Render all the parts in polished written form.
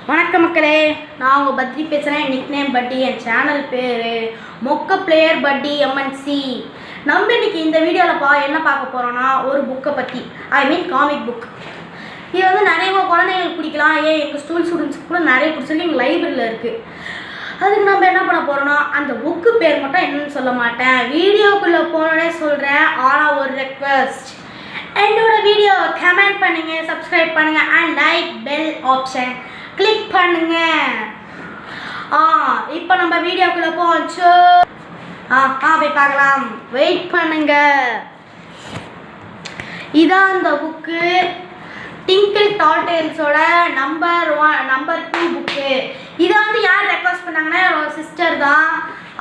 வணக்கம் மக்களே, நான் உங்கள் பத்ரி பேசுகிறேன். நிக் நேம் பட்டி. என் சேனல் பேர் மொக்க பிளேயர் பட்டி எம்என்சி. நம்ம இன்னைக்கு இந்த வீடியோவில் என்ன பார்க்க போகிறோன்னா, ஒரு புக்கை பற்றி, காமிக் புக். இது வந்து நிறைய குழந்தைங்களுக்கு பிடிக்கலாம். எங்கள் ஸ்டூடெண்ட்ஸுக்கு கூட நிறைய பிடிச்சிருக்கு. எங்கள் லைப்ரரியில் இருக்குது. அதுக்கு நம்ம என்ன பண்ண போகிறோன்னா, அந்த புக்கு பேர் மட்டும் என்னன்னு சொல்ல மாட்டேன். வீடியோக்குள்ளே போனோடனே சொல்கிறேன். ஆனால் ஒரு ரெக்வெஸ்ட், என்னோட வீடியோ கமெண்ட் பண்ணுங்கள், சப்ஸ்கிரைப் பண்ணுங்கள் and like bell option click பண்ணுங்க. இப்போ நம்ம வீடியோக்குள்ள போச்சு. போய் பார்க்கலாம். வெயிட் பண்ணுங்க. இதான் அந்த புக்கு, டிங்கிள் டால்டேல்ஸோட நம்பர் 2 புக்கு. இதை வந்து யார் ரெக்வஸ்ட் பண்ணாங்கன்னா, ஒரு சிஸ்டர் தான்.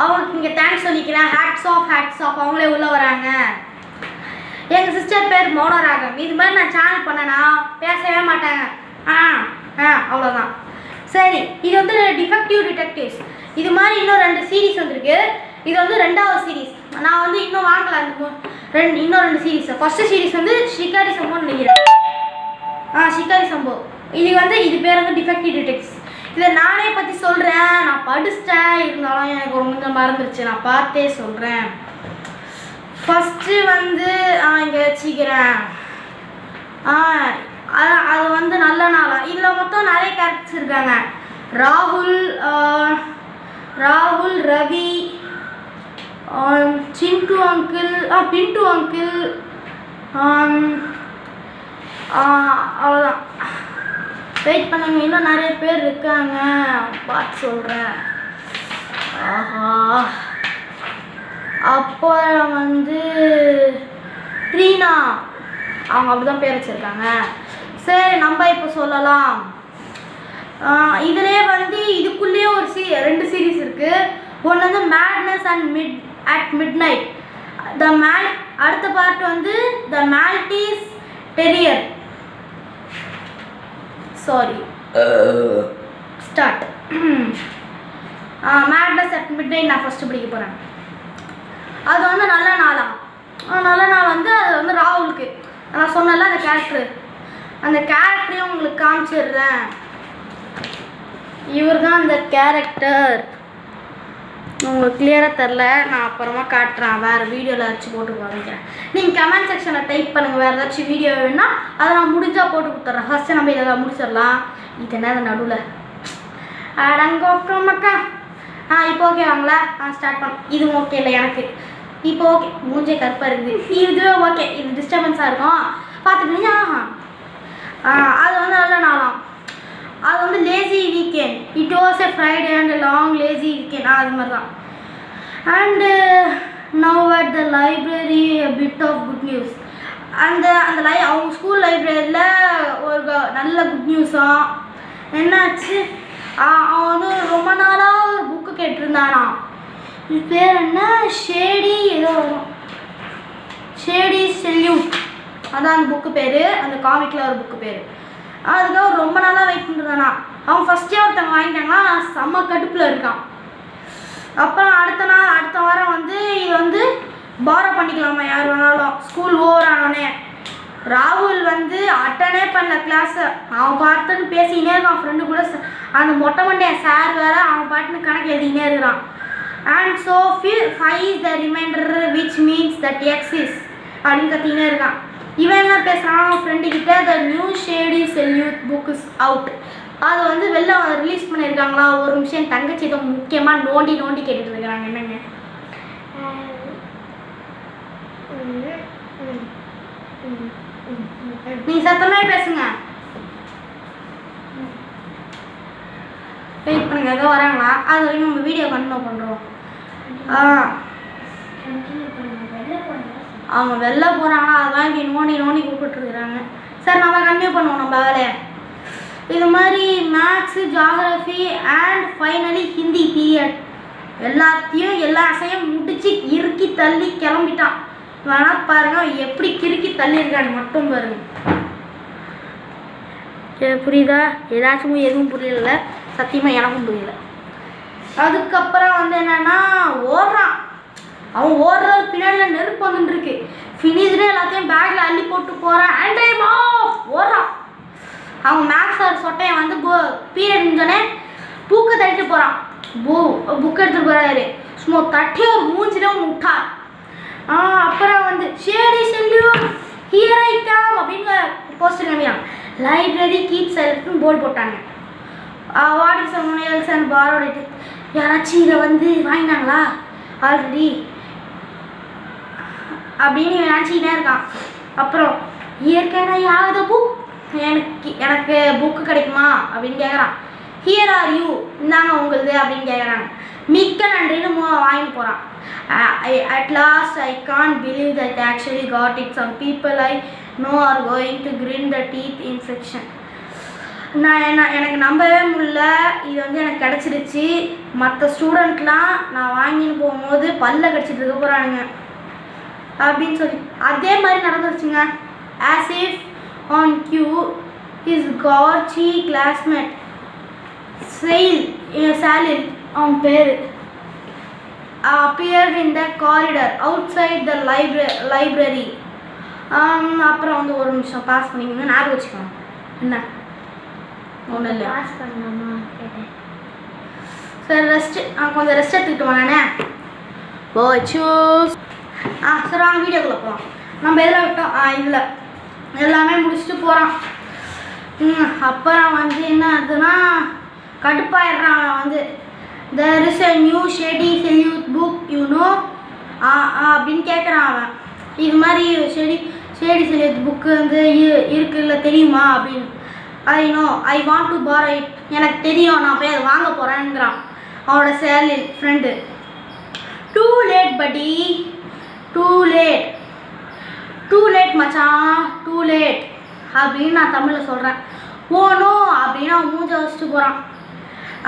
அவங்களுக்கு இங்கே தேங்க்ஸ் சொல்லிக்கிறேன். Hats off. அவங்களே உள்ளே வராங்க. எங்கள் சிஸ்டர் பேர் மோனராகம். இது மாதிரி நான் சேனல் பண்ணேன்னா பேசவே மாட்டாங்க. அவ்வளோதான். சரி, இது வந்து டிஃபெக்டிவ் டிடெக்டிவ்ஸ். இது மாதிரி இன்னும் 2 சீரீஸ் வந்திருக்கு. இது வந்து 2வது சீரீஸ். நான் வந்து இன்னும் வாங்கல. இன்னும் 2 சீரீஸ். ஃபர்ஸ்ட் சீரீஸ் வந்து ஷிகாரி சம்போன்னு நினைக்கிறேன். ஷிகாரி சம்போ. இது பேர் வந்து டிஃபெக்டிவ் டிடெக்டிவ்ஸ். இதை நானே பற்றி சொல்கிறேன். நான் படிச்சிட்டேன், இருந்தாலும் எனக்கு கொஞ்சம் மறந்துருச்சு. நான் பார்த்தே சொல்கிறேன். ஃபஸ்ட்டு வந்து இங்கே வச்சுக்கிறேன். அது வந்து நல்ல நாளா. இதில் மொத்தம் நிறைய கேரக்டர்ஸ் இருக்காங்க. ராகுல், ரவி, சிண்டு அங்கிள், பிண்டு அங்கிள், அவ்வளோதான். வெயிட் பண்ணுங்க, இன்னும் நிறைய பேர் இருக்காங்க. பார்த்து சொல்கிறேன். அப்புறம் வந்து ட்ரீனா, அவங்க அப்படிதான் பேர் வச்சுருக்காங்க. சரி, நம்ம இப்போ சொல்லலாம். இதிலே வந்து இதுக்குள்ளேயே ஒரு 2 சீரீஸ் இருக்குது. ஒன்று வந்து மேட்னஸ் அட் மிட்நைட். அடுத்த பார்ட் வந்து the Maltese terrier. Start. Madness at midnight நான் ஃபஸ்ட்டு படிக்க போகிறேன். அது வந்து நல்ல நாள் வந்து அது வந்து ராகுலுக்கு. நான் சொன்னல அந்த கேரக்டரையும் உங்களுக்கு காமிச்சிடுறேன். இவர் தான் அந்த கேரக்டர். உங்களுக்கு கிளியராக தெரில, நான் அப்புறமா காட்டுறேன். வேறு வீடியோவில் ஏதாச்சும் போட்டு காமிக்கிறேன். நீங்கள் கமெண்ட் செக்ஷனில் டைப் பண்ணுங்கள். வேறு ஏதாச்சும் வீடியோ வேணுன்னா அதை நான் முடிஞ்சால் போட்டு கொடுத்துட்றேன். ஃபஸ்ட்டு நம்ம இதை முடிச்சிடலாம். இது என்ன நடுவில் அடங்கோக்கா. இப்போ ஓகே வாங்களா? ஸ்டார்ட் பண்ண. இதுவும் ஓகே இல்லை எனக்கு. இப்போ ஓகே, மூஞ்சே கருப்பாக இருக்குது. இதுவே ஓகே. இது டிஸ்டர்பன்ஸாக இருக்கும், பார்த்துக்கிட்டீங்க. அது வந்து நல்ல நாளாம். அது வந்து lazy weekend. It was a Friday and long lazy weekend. அது மாதிரி தான். And now at the library bit of good news. அவங்க ஸ்கூல் லைப்ரரியில் ஒரு நல்ல குட் நியூஸாக என்னாச்சு. அவன் வந்து ரொம்ப நாளாக ஒரு புக்கு கேட்டிருந்தானா. இது பேர் என்ன? ஷேடி ஏதோ வரும். ஷேடி செல்யூட், அதான் அந்த புக்கு பேர். அந்த காமிக்கில் ஒரு புக்கு பேர். அதுக்காக ரொம்ப நாளாக வெயிட் பண்ணிருந்தானா. அவன் ஃபஸ்ட்டே ஒருத்தவங்க வாங்கிட்டாங்கன்னா செம்ம கடுப்பில் இருக்கான். அப்புறம் அடுத்த வாரம் வந்து இது வந்து பாரோ பண்ணிக்கலாமா யார் வேணாலும். ஸ்கூல் ஓவர் ஆனோடனே ராகுல் வந்து அட்டனே பண்ணல கிளாஸை. அவன் பார்த்துன்னு பேசிக்கினே இருக்கான் ஃப்ரெண்டு கூட. அந்த மொட்டை மண்டையன் சார் வேறு அவன் பாட்டுன்னு கணக்கு எழுதிக்கினே இருக்கிறான். And so 5 is the remainder which means that X is அப்படின்னு கத்திக்கினே இருக்கான். இவன் என்ன பேசுகிறான் அவன் ஃப்ரெண்டுக்கிட்ட, the new shady salute book is out. அது வந்து வெளில ரிலீஸ் பண்ணியிருக்காங்களா. ஒரு நிமிஷம் என் தங்கச்சி இதை முக்கியமாக நோண்டி கேட்டுட்டு இருக்கிறாங்க. என்னங்க நீங்கள் சத்தமாக பேசுங்க. வெயிட் பண்ணுங்க, ஏதோ வராங்களா. அது வரைக்கும் நம்ம வீடியோ கண்டினியூ பண்ணுறோம். அவங்க வெளில போகிறாங்கன்னா அதான் இப்படி நோண்டி கூப்பிட்டுருக்குறாங்க. சரி, நம்ம கண்டினியூ பண்ணுவோம் நம்ம வேலையை. இது மாதிரி maths, geography and finally Hindi period எல்லா அசையும் முடிச்சு இறுக்கி தள்ளி கிளம்பிட்டான். வேணா பாருங்க எப்படி கிறுக்கி தள்ளியிருக்கான்னு மட்டும் பாருங்க. புரியுதா? எதுவும் புரியல. சத்தியமாக எனக்கும் புரியல. அதுக்கப்புறம் வந்து என்னன்னா அவன் ஓடுறது பின்னாடி நெருப்பு வந்துருக்கு. ஃபினிஷ்டு எல்லாத்தையும் பேக்கில் அள்ளி போட்டு போகிறான். அண்ட் டைம் ஆஃப் ஓடுறான். அவங்க மேக்ஸ் சார் சொட்டையன் வந்து பீரியட் இருந்தோடனே புக்கை தட்டிட்டு போகிறான். புக் எடுத்துகிட்டு போகிறாரு. சும்மா தட்டி ஒரு மூஞ்சில விட்டார். அப்புறம் வந்து shady salute here I come அப்படின்னு போஸ்டர் காமிக்கிறாங்க. லைப்ரரி கீப் சைலண்ட்னு போர்டு போட்டாங்க. What is someone else and borrowed it. யாராச்சும் இதை வந்து வாங்கினாங்களா ஆல்ரெடி அப்படின்னு நினச்சிக்கிட்டே இருக்கான். அப்புறம் இயற்கையான யாவது புக் எனக்கு புக்கு கிடைக்குமா அப்படின்னு கேட்குறான். ஹியர் ஆர் யூ இந்தாங்க உங்களுது அப்படின்னு கேட்குறாங்க. மிக்க நன்றின்னு வாங்கிட்டு போகிறான். At last I can't believe that actually got it. Some people I know are going to grin the teeth infection. எனக்கு நம்பவே முடியல. இது வந்து எனக்கு கிடச்சிருச்சு. மற்ற ஸ்டூடெண்ட்லாம் நான் வாங்கின்னு போகும்போது பல்ல கடிச்சிட்டு இருக்க போகிறானுங்க அப்படின்னு சொல்லி அதே மாதிரி நடந்துருச்சுங்க. As if on cue his gouchy classmate Salil அவன் பேர் appeared in the corridor outside the library. அப்புறம் வந்து ஒரு நிமிஷம் பாஸ் பண்ணிக்கோங்க, ஞாபகம் வச்சுக்கோங்க. என்ன ஒன்றும் இல்லை, பாஸ் பண்ணலாமா கேட்டேன். சரி கொஞ்சம் ரெஸ்ட் எடுத்துக்கிட்டு வானே போச்சூஸ். சரி வாங்க வீடியோக்குள்ளே போகலாம். நம்ம எதில் விட்டோம்? இதில் எல்லாமே முடிச்சுட்டு போகிறான். அப்புறம் வந்து என்ன ஆகுதுன்னா கடுப்பாயிடுறான். வந்து there is a new shady salute book you know அப்படின்னு கேட்குறான் அவன். இது மாதிரி ஷேடி salute புக்கு வந்து இருக்குல்ல தெரியுமா அப்படின்னு. I know I want to borrow it. எனக்கு தெரியும், நான் போய் அதை வாங்க போகிறேங்கிறான் அவனோட சேலில் ஃப்ரெண்டு. டூ லேட் படி, டூ லேட் மச்சான், டூ லேட் அப்படின்னு நான் தமிழில் சொல்கிறேன். ஓனோ அப்படின்னு அவன் மூஞ்ச வச்சுட்டு போகிறான்.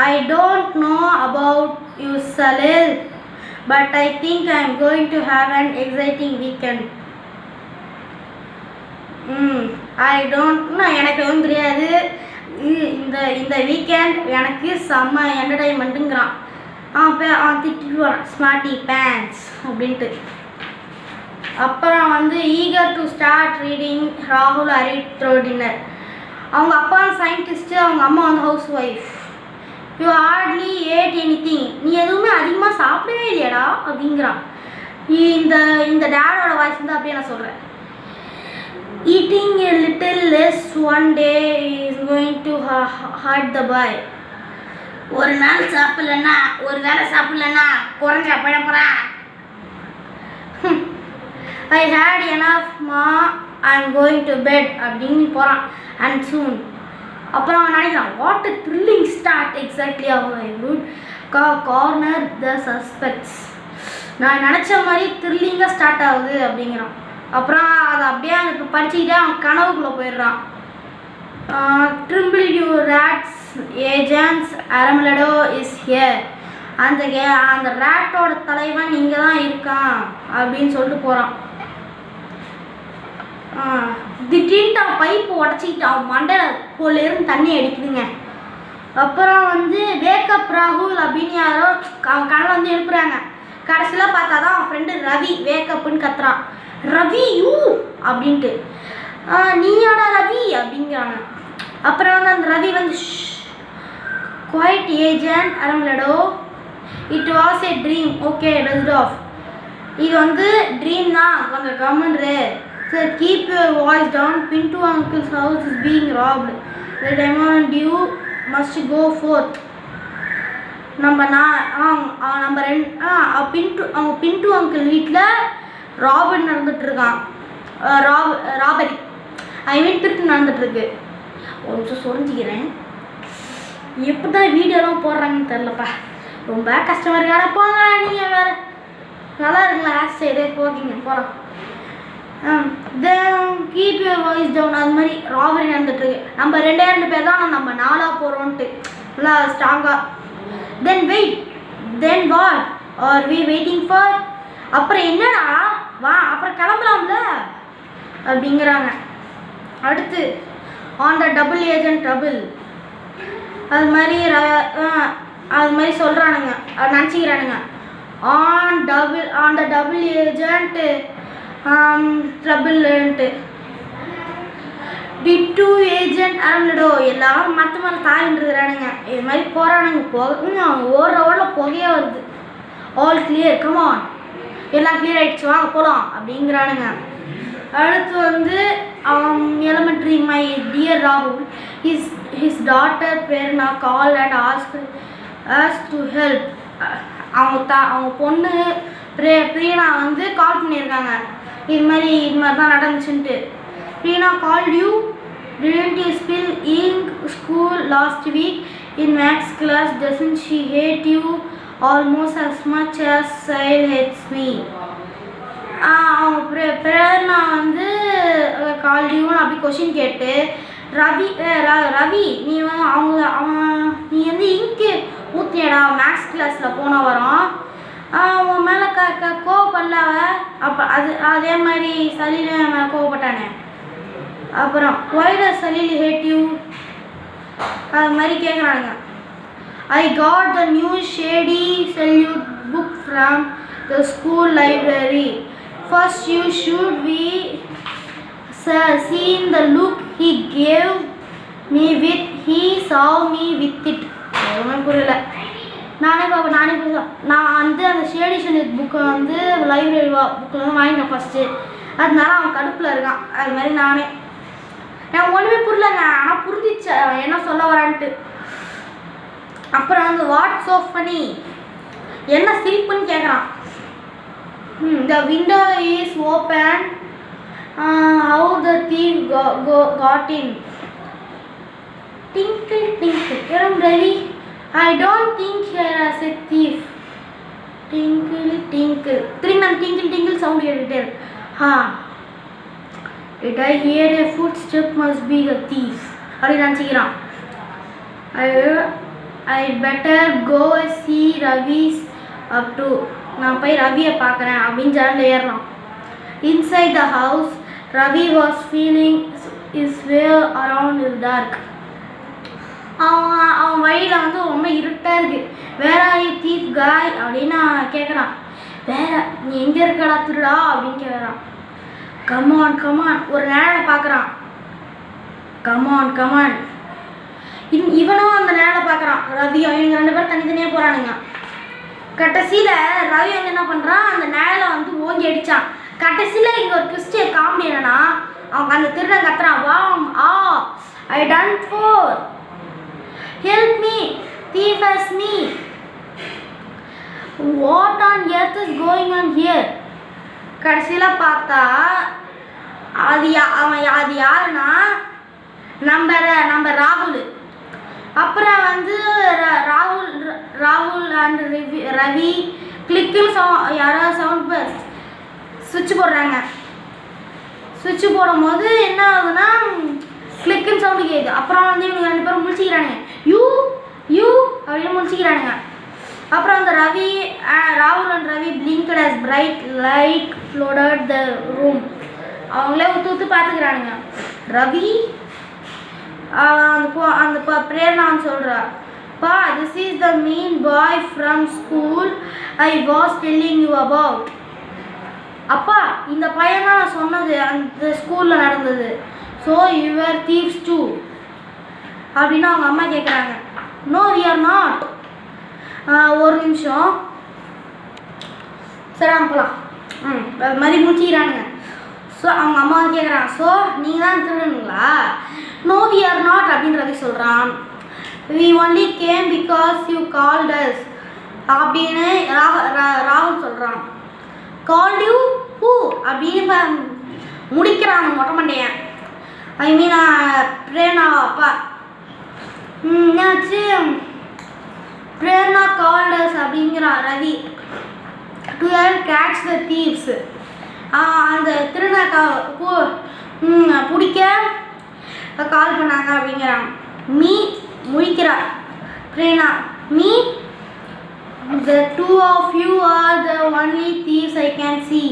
I don't know about you Salil but I think I am going to have an exciting weekend. எனக்கு எதுவும் தெரியாது. இந்த வீக்கெண்ட் எனக்கு செம்ம என்டர்டைன்மெண்ட்டுங்கிறான். அவன் திட்டிட்டு போகிறான் ஸ்மார்ட்டி பேண்ட்ஸ் அப்படின்ட்டு. அப்புறம் வந்து ஈகர் டு ஸ்டார்ட் ரீடிங் ராகுல் த்ரோ டின்னர். அவங்க அப்பா சயின்டிஸ்ட்டு, அவங்க அம்மா வந்து housewife. You hardly ate anything. நீ எதுவுமே அதிகமாக சாப்பிடவே இல்லையாடா அப்படிங்கிறான். இந்த டேடோட வாய்ஸ் வந்து அப்படியே நான் சொல்கிறேன். Eating a little less one day is going to hurt the boy. ஒரு நாள் சாப்பிட்லன்னா, ஒரு வேளை சாப்பிட்லன்னா குறைஞ்சா போயிட போகிறான். I had enough ma, I'm going to bed அப்படின்னு போகிறான். and soon. அப்புறம் அவன் நினைக்கிறான் what a thrilling start exactly how I would corner the suspects. நான் நினச்ச மாதிரி த்ரில்லிங்காக ஸ்டார்ட் ஆகுது அப்படிங்கிறான். அப்புறம் அதை அப்படியே அங்கே படிச்சுக்கிட்டே அவன் கனவுக்குள்ளே போயிடுறான். Tremble you rats agents Aramlado is here. அந்த ரேட்டோட தலைவன் இங்கே தான் இருக்கான் அப்படின்னு சொல்லிட்டு போகிறான். திடீர்னு அவன் பைப்பு உடச்சிக்கிட்டு அவன் மண்டையில் போலேருந்து தண்ணி அடிக்குதுங்க. அப்புறம் வந்து வேக்கப் ராகுல் அப்படின்னு யாரோ அவன் கண்ணில் வந்து எழுப்புறாங்க. கடைசியில் பார்த்தா தான் அவன் ஃப்ரெண்டு ரவி வேக்கப்புன்னு கத்துறான். ரவி யூ அப்படின்ட்டு. நீயாடா ரவி அப்படிங்கிறாங்க. அப்புறம் வந்து அந்த ரவி வந்து quiet agent Aramlado it was a dream okay dust off. இது வந்து ட்ரீம் தான், கொஞ்சம் கம்முன்று. Sir, keep your voice down. Pintu uncle's house is being robbed. The demand you must go forth. Pintu uncle வீட்டில் ராபர்ட் நடந்துட்டு இருக்கான். ராபரி திருட்டு நடந்துட்டுருக்கு. ஒரு நிமிஷம் சொரிஞ்சிக்கிறேன். எப்படி தான் வீடியோலாம் போடுறாங்கன்னு தெரிலப்பா, ரொம்ப கஷ்டமாக இருக்காடா. போங்களா நீங்கள் வேறு நல்லா இருக்குங்களா ஹேர் ஸ்டைலு? ஓகேங்க போகிறோம். Then keep your voice down. அது மாதிரி ராபரி நடந்துட்டுருக்கு. நம்ம 2 பேர் தான், நம்ம 4 போகிறோன்ட்டு நல்லா ஸ்ட்ராங்காக. Then what are we waiting for? அப்புறம் என்னடா வா, அப்புறம் கிளம்பலாம்ல அப்படிங்கிறாங்க. அடுத்து on the double agent trouble அது மாதிரி சொல்கிறானுங்க, நினச்சிக்கிறானுங்க. ஆன் த டபுள் ஏஜென்ட் ட்ரபிள்ன்ட்டு B2 ஏஜென்ட் அரம்லடோ எல்லாரும் மற்ற மேலே தாயின்ட்டுருக்குறானுங்க. இது மாதிரி போகிறானுங்க. போகுங்க அவங்க ஓடுற ஓடில் புகையே வருது. ஆல் கிளியர், கமான் எல்லாம் கிளியர் ஆகிடுச்சு, வாங்க போகலாம் அப்படிங்கிறானுங்க. அடுத்து வந்து எலிமெண்ட்ரி மை டியர் ராகுல் his daughter Prerna called and asked us to help. அவங்க பொண்ணு பிரியனா வந்து கால் பண்ணியிருக்காங்க. இது மாதிரி தான் நடந்துச்சுன்ட்டு. Prerna called you, didn't you spill ink school last week in maths class? Doesn't she hate you almost as much as Sahil hates me? அவங்க பிரேரணா வந்து கால் டியூன்னு அப்படி கொஷின் கேட்டு ரவி நீ வந்து நீ வந்து இங்கு ஊற்றியடா மேக்ஸ் கிளாஸில் போன வரோம் உன் மேலே கோவப்படல அப்போ அதே மாதிரி சலீல் என் மேலே கோவப்பட்டானே. அப்புறம் why does Salil hate you அது மாதிரி கேட்குறாங்க. I got the new shady salute book from the school library. First you should be seen the look he gave me with he saw me with it. எதுவுமே புரியல. நானே நான் வந்து அந்த shady salute புக்கை வந்து லைப்ரரி புக்கில் வந்து வாங்கினேன் ஃபஸ்ட்டு. அதனால அவன் கடுப்பில் இருக்கான். அது மாதிரி நானே எனக்கு ஒன்றுமே புரியலங்க. ஆனால் புரிஞ்சிச்சு அவன் என்ன சொல்ல வரான்ட்டு. அப்புறம் வந்து வாட்ஸ் ஸோ ஃபனி என்ன சிரிப்புன்னு கேட்குறான். The window is open. How the thief got in? Tinkle tinkle. Ravi, I don't think here is a thief. Tinkle tinkle. Three-man tinkle tinkle sound here. Did I hear a footstep? Must be a thief. அப்படி நினச்சிக்கிறான். I better go see Ravi's up to. நான் போய் ரவியை பார்க்குறேன் அப்படின்னு ஜன்னல் ஏறலாம். Inside the house, Ravi was feeling his way around in the dark. அவன் வழியில் வந்து ரொம்ப இருட்டாக இருக்குது. வேற thief guy அப்படின்னு கேட்குறான். வேற நீ எங்கே இருக்கடா திருடா அப்படின்னு கேட்குறான். கமான் ஒரு நேரம் பார்க்குறான். கமான் இவனும் அந்த நேரம் பார்க்குறான். ரவி அவங்க 2 பேரும் தனித்தனியாக போகிறானுங்க. கடைசியில் ரவி வந்து என்ன பண்ணுறான், அந்த நேரில் வந்து ஓங்கி அடித்தான். கடைசியில் இங்கே ஒரு ட்விஸ்ட் காமெடி என்னன்னா, அவங்க அந்த திருடன் கத்துறான். I done four help me thief as me. What on earth is going on here? கடைசியில் பார்த்தா அது யாருன்னா நம்ம ராகுல். அப்புறம் வந்து ராகுல் அண்ட் ரவி கிளிக்குன்னு யாரோ சவுண்ட் சுவிட்ச் போடுறாங்க. சுவிட்ச் போடும்போது என்ன ஆகுதுன்னா கிளிக்குன்னு சவுண்டு கேட்குது. அப்புறம் வந்து இவங்க 2 பேரும் முழிச்சிக்கிறானுங்க. யூ அப்படின்னு முழிச்சிக்கிறானுங்க. அப்புறம் அந்த ராகுல் and Ravi blinked as bright light flooded the room. அவங்களே ஊற்று பார்த்துக்கிறானுங்க. ரவி அந்த பிரேரணான்னு சொல்கிறா. this is the mean boy from school I was telling you about. அப்பா இந்த பையன் தான் நான் சொன்னது அந்த ஸ்கூலில் நடந்தது. So you were thieves too அப்படின்னு அவங்க அம்மா கேட்குறாங்க. No we are not. ஒரு நிமிஷம் சரி போகலாம். அது மாதிரி முடிச்சிக்கிறானுங்க. ஸோ அவங்க அம்மா கேட்குறாங்க. ஸோ நீங்கள் தான் திருடுங்களா? No we are not அப்படின்றதை சொல்கிறான். We only came because you called us அப்படின்னு ராகுல் சொல்கிறான். Called you who அப்படின்னு முடிக்கிறான் மொட்டை மண்டையன். ஐ மீன் பிரேரணா அப்பா. என்னாச்சு பிரேரணா called us அப்படிங்கிறான் Ravi to catch the thieves. அந்த திருநா பிடிக்க கால் பண்ணாங்க அப்படிங்கிறான். மீ முழிக்கிறா Prerna. Me the 2 of you are the only thieves I can see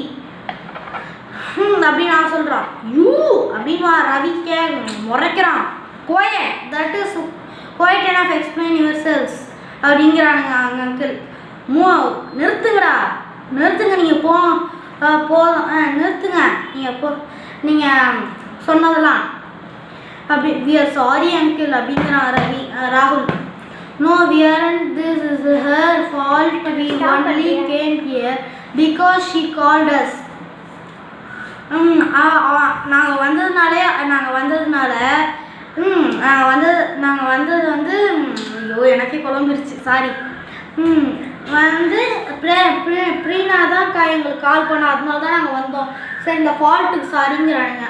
அப்படின்னு நான் சொல்கிறான். யூ அப்படின்னு ரவிக்க முறைக்கிறான். Quiet that is quiet enough explain yourselves அப்படிங்கிறானுங்க அங்கே அங்கிள். நிறுத்துங்க நீங்கள் போதும் நிறுத்துங்க நீங்கள் சொன்னதெல்லாம். We are sorry uncle அப்படிங்கிறான் ராகுல். No, we aren't. This is her fault. We only came here because she called us. நாங்கள் வந்தது வந்து ஐயோ எனக்கே குழம்பிருச்சு, சாரி. வந்து ப்ரீனா தான் எங்களுக்கு கால் பண்ணோம், அதனால தான் நாங்கள் வந்தோம். சரி, இந்த ஃபால்ட்டுக்கு சாரிங்கிறானுங்க.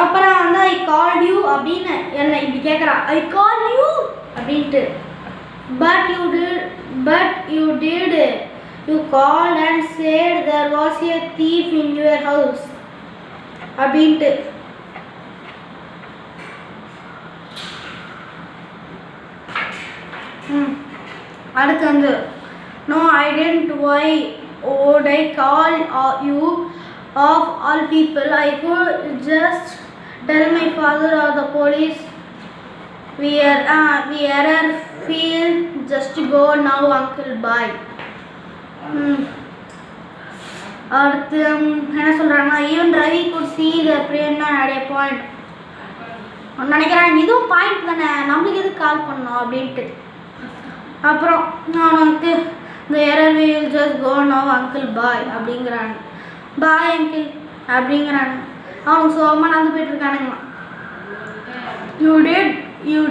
அப்புறம் வந்து ஐ கால் யூ அப்படின்னு என்ன இப்படி கேட்குறான். ஐ கால் யூ அப்படின்ட்டு. But you did you call and said there was a thief in your house அப்படின்ட்டு. அடுத்து வந்து no I didn't why would I call you of all people? I could just tell my father or the police. We error feel just go now uncle, bye. அடுத்து என்ன சொல்கிறாங்கன்னா, even Ravi could see the Prerna at a point. நினைக்கிறாங்க இதுவும் point தானே, நம்மளுக்கு எதுக்கு கால் பண்ணோம் அப்படின்ட்டு. அப்புறம் நான் வந்து இந்த error will just go now uncle, bye அப்படிங்கிறாங்க. பாய் அங்கிள் அப்படிங்கிறாங்க. அவனுக்கு சோகமாக நடந்து போயிட்டுருக்கானுங்கம்மா. You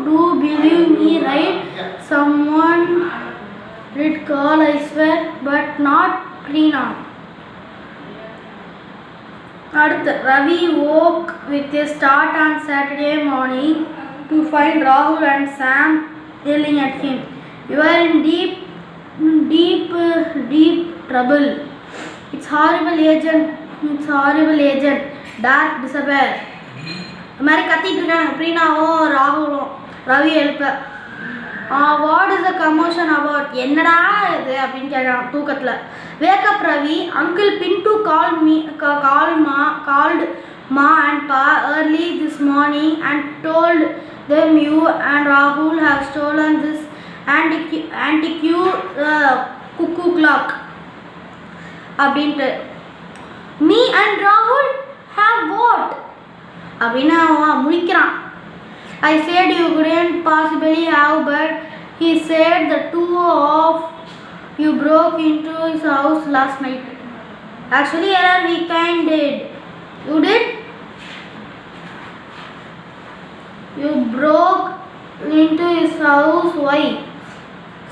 do believe me, right? Someone did call, I swear, but not Prina. அடுத்து Ravi woke with a start on Saturday morning to find Rahul and Sam yelling at him. You are in deep trouble. It's horrible agent. Dark disappear. இந்த மாதிரி கத்திட்டு இருக்காங்க ப்ரீனாவும் ராகுலும் ரவி எழுப்ப. What is the commotion about? என்னடா இது அப்படின்னு கேட்குறான் தூக்கத்தில். வேக்கப் ரவி. அங்கிள் பின்டு கால்ட் மா அண்ட் பா early this morning and told them you and Rahul have stolen this antique cuckoo clock அப்படின்ட்டு. மீ அண்ட் ராகுல் ஹேவ் வாட் அப்படின்னு அவன் முழிக்கிறான். I said you couldn't possibly have, but he said the two of you broke into his house last night. Actually error we kind did. You did? You broke into his house, why?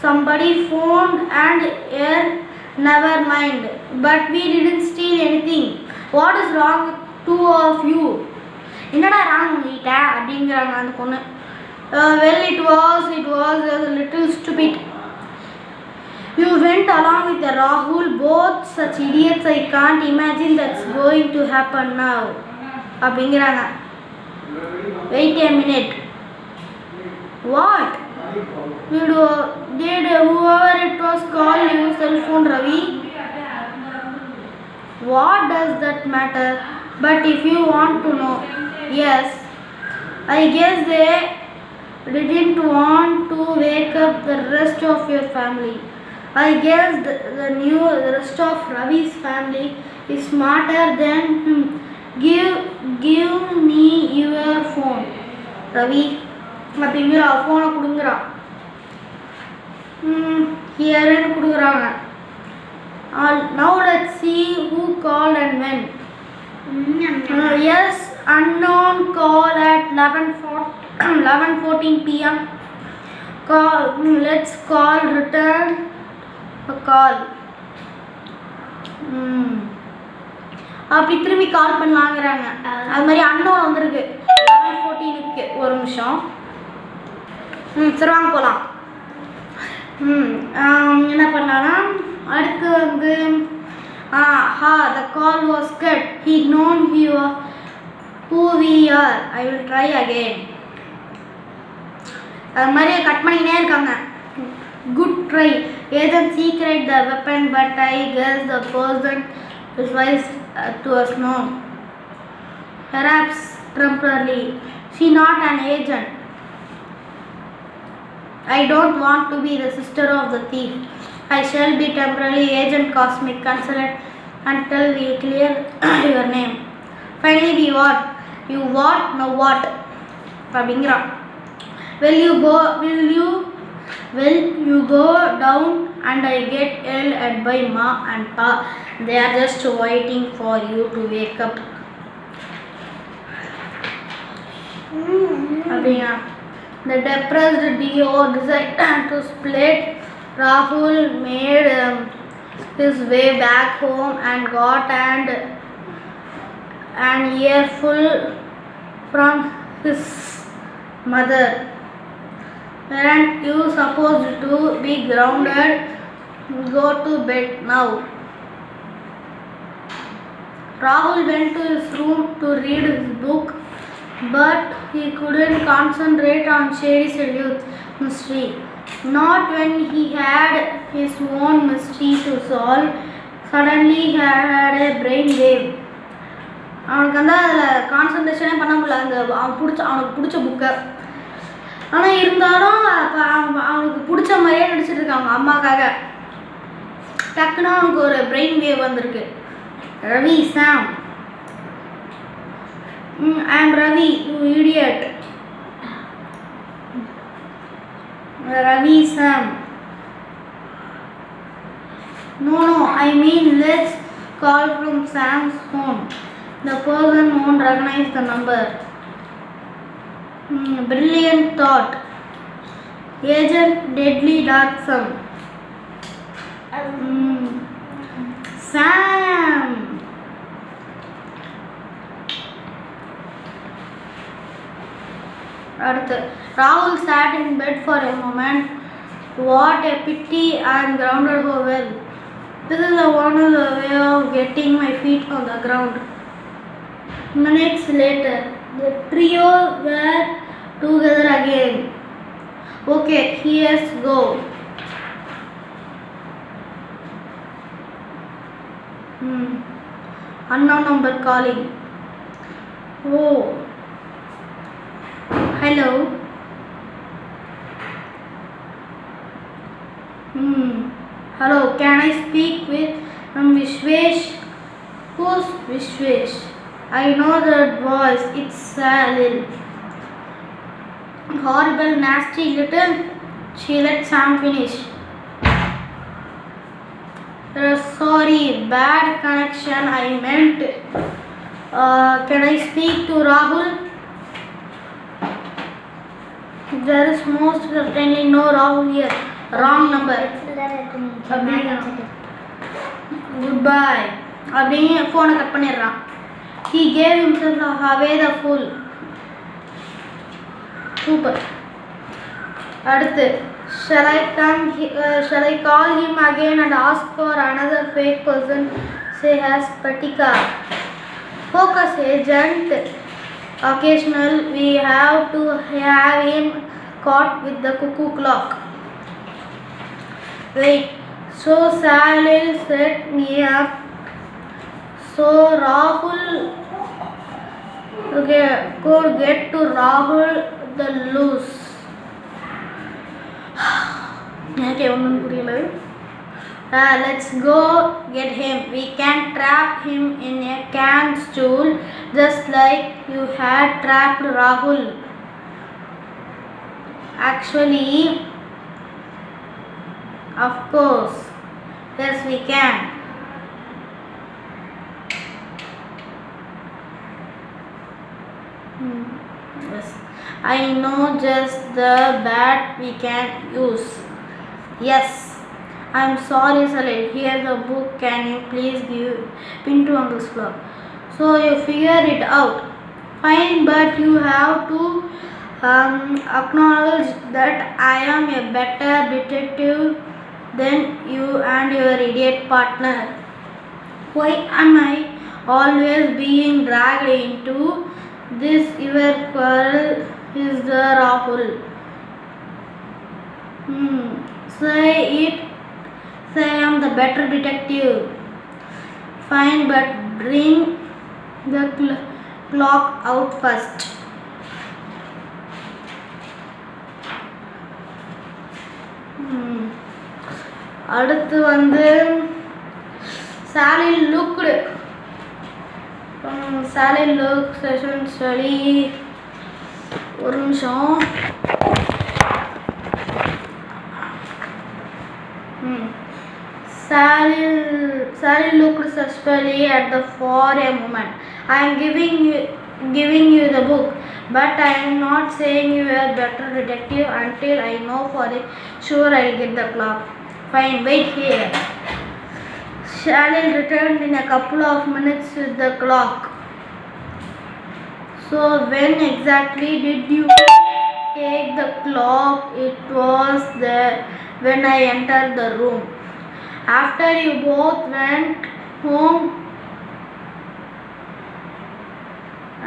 Somebody phoned and never mind, but we didn't steal anything. What is wrong with two of you? என்னடா wrong பண்ணிட்ட அப்படிங்கிறாங்க அந்த பொண்ணு. Well, it was a little stupid. You went along with the Rahul, both such idiots. I can't imagine that's going to happen now அப்படிங்கிறாங்க. Wait a minute. What? Did whoever it was call your cell phone, Ravi? What does that matter? But if you want to know, yes, I guess they didn't want to wake up the rest of your family. I guess the rest of Ravi's family is smarter than him. Give me your phone, Ravi. அப்படிங்கிற ஃபோனை கொடுங்குறான். ஹியர்னு கொடுக்குறாங்க. Now let's see who called and when. Yes, unknown call at 11:14 p.m. Call. Let's call. Return a call. அப்படி திரும்பி கால் பண்ணலாங்கிறாங்க. அது மாதிரி unknown வந்திருக்கு 11:14க்கு. ஒரு நிமிஷம். சரி வாங்க போகலாம். என்ன பண்ணலான்னா அடுத்து வந்து the call was cut. He known who we are. I will try again. அது மாதிரி கட் பண்ணிக்கினே இருக்காங்க. Good try. Agent secret the weapon, but I guess the person is wise to us now. Perhaps temporarily. She not an agent. I don't want to be the sister of the thief. I shall be temporarily agent cosmic consultant until we clear your name. Finally we what? You what? Now what? அப்படிங்கிறான். Will you go down and I get yelled at by Ma and Pa? They are just waiting for you to wake up. அப்படியா? The depressed Dio decided to split. Rahul made his way back home and got an earful from his mother. Aren't you supposed to be grounded? Go to bed now. Rahul went to his room to read his book, but he couldn't concentrate on Shady Seduce mystery. Not when he had his own mystery to solve. Suddenly he had a brain wave. அவனுக்கு வந்து அதில் கான்சன்ட்ரேஷனே பண்ண முடியல. அவனுக்கு பிடிச்ச புக்கை. ஆனால் இருந்தாலும் அவனுக்கு பிடிச்ச மாதிரியே நடிச்சிட்டு இருக்கான் அவங்க அம்மாக்காக. டக்குன்னு அவனுக்கு ஒரு பிரெயின் வேவ் வந்திருக்கு. ரவி சாம், I am Ravi, you idiot. Ravi Sam. No, I mean let's call from Sam's phone. The person won't recognize the number. Brilliant thought. Agent Deadly Darksome. Sam. Rahul sat in bed for a moment. What a pity, I am grounded so well. This is one of the way of getting my feet on the ground. Minutes later, the trio were together again. Okay, here's go. Unknown number calling. Oh. Hello. Hello, can I speak with Vishwesh? Who's Vishwesh? I know that voice. It's Salil. Horrible, nasty little. She let Sam finish. Sorry, bad connection. I meant. Can I speak to Rahul? There is most certainly no Rahul here. Wrong number. Goodbye. அப்படியே ஃபோனை cut பண்ணிடுறான். He gave himself away the fool. Super. அடுத்து shall I call him again and ask for another fake person? Say as Patika. Focus agent. Occasional we have to have him caught with the cuckoo clock. Wait. So Salil set me up. So Rahul. Okay, go get to Rahul the loose. Okay, let's go get him. We can trap him in a can stool just like you had trapped Rahul. Actually, of course, yes we can. Yes, I know just the bat we can use. Yes, I'm sorry Salil. Here's the book. Can you please give pin to Uncle's floor? So you figure it out. Fine, but you have to acknowledge that I am a better detective than you and your idiot partner. Why am I always being dragged into this? Your quarrel is the Rahul. Say it. Say I am the better detective. Fine, but bring the clock out first. அடுத்து வந்து Salil looked Sally looks essentially ஒரு நிமிஷம் Sally looked suspiciously at the for a moment. I am giving you the book, but I am not saying you are better detective until I know for sure I'll get the clock. Fine, wait here. Sally returned in a couple of minutes with the clock. So when exactly did you take the clock? It was there when I entered the room. After you both went home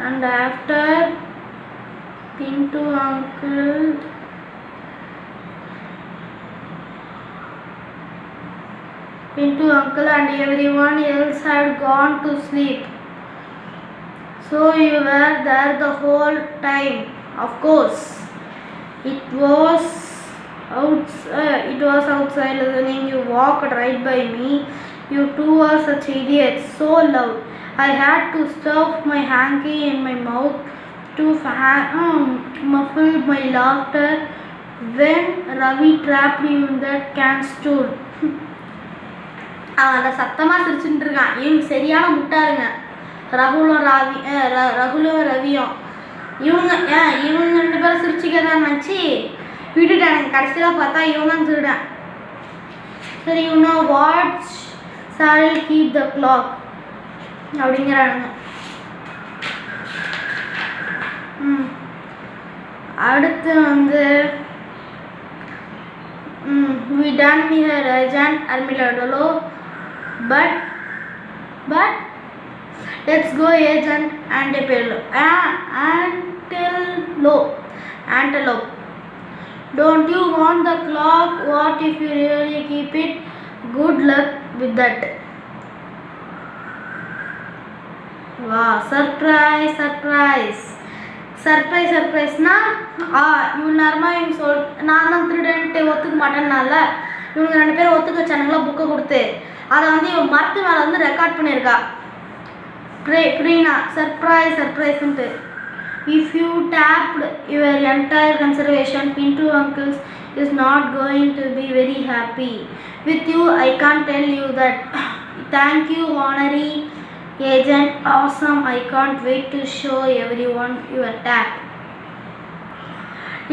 and after Pintu uncle and everyone else had gone to sleep. So you were there the whole time. Of course. It was outside listening. You walked right by me. You two are such idiots. So loud. I had to stuff my hanky in my mouth to muffle my laughter when Ravi trapped you in that can stool. அந்த சத்தமாக சிரிச்சுட்டு இருக்கான். இவங்க சரியான முட்டாருங்க. ரகுலும் ரவியும் இவங்க ரெண்டு பேரும் சிரிச்சுக்கதான் நினச்சி விட்டுட்டானுங்க. கடைசியில் பார்த்தா இவன் தான் திருடன். சரி வாட்ச் சாரில் கீப் த கிளாக் அப்படிங்கிறானுங்க. அடுத்து we done here Agent Armilodolo but let's go Agent Antelope. Don't you want the clock? What if you really keep it? Good luck with that. Wow, surprise னா இவங்க நேரமாக இவங்க நான் தான் திருடன்ட்டு ஒத்துக்க மாட்டேன்னால இவங்க ரெண்டு பேரும் ஒத்துக்க வச்சானுங்களா புக்கை கொடுத்து அதை இவன் மரத்து மேலே ரெக்கார்ட் பண்ணியிருக்கா. ப்ரீனா சர்ப்ரைஸ்ன்ட்டு. If you tapped your entire conservation, Pintu uncles is not going to be very happy with you. I can't tell you that. Thank you, honorary Agent. Awesome. I can't wait to show everyone your tap.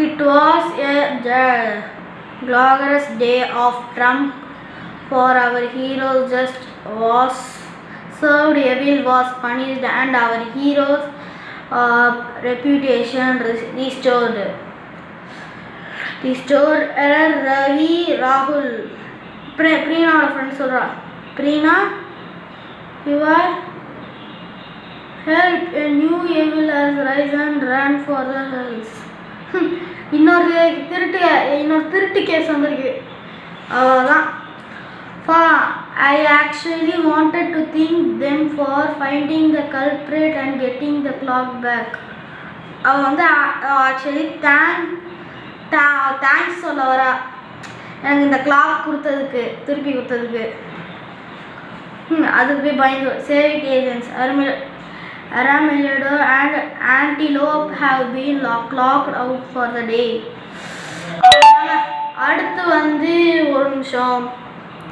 It was a glorious day of triumph for our heroes. Just was served, evil was punished, and our heroes' reputation restored. Ravi Rahul Preena friend சொல்றா. Preena, you are help. A new evil has risen. Run for the hills. இன்னொரு திருட்டு case வந்திருக்கு. அவ்வளோதான். I actually wanted to thank them for finding the culprit and getting the clock back. அவள் actually thanks சொல்ல வரா எனக்கு இந்த clock திருப்பி கொடுத்ததுக்கு. அதுக்கு போய் பயந்து சேவிட் agents Aramelado and Antelope have been locked out for the day. அடுத்து ஒரு நிமிஷம்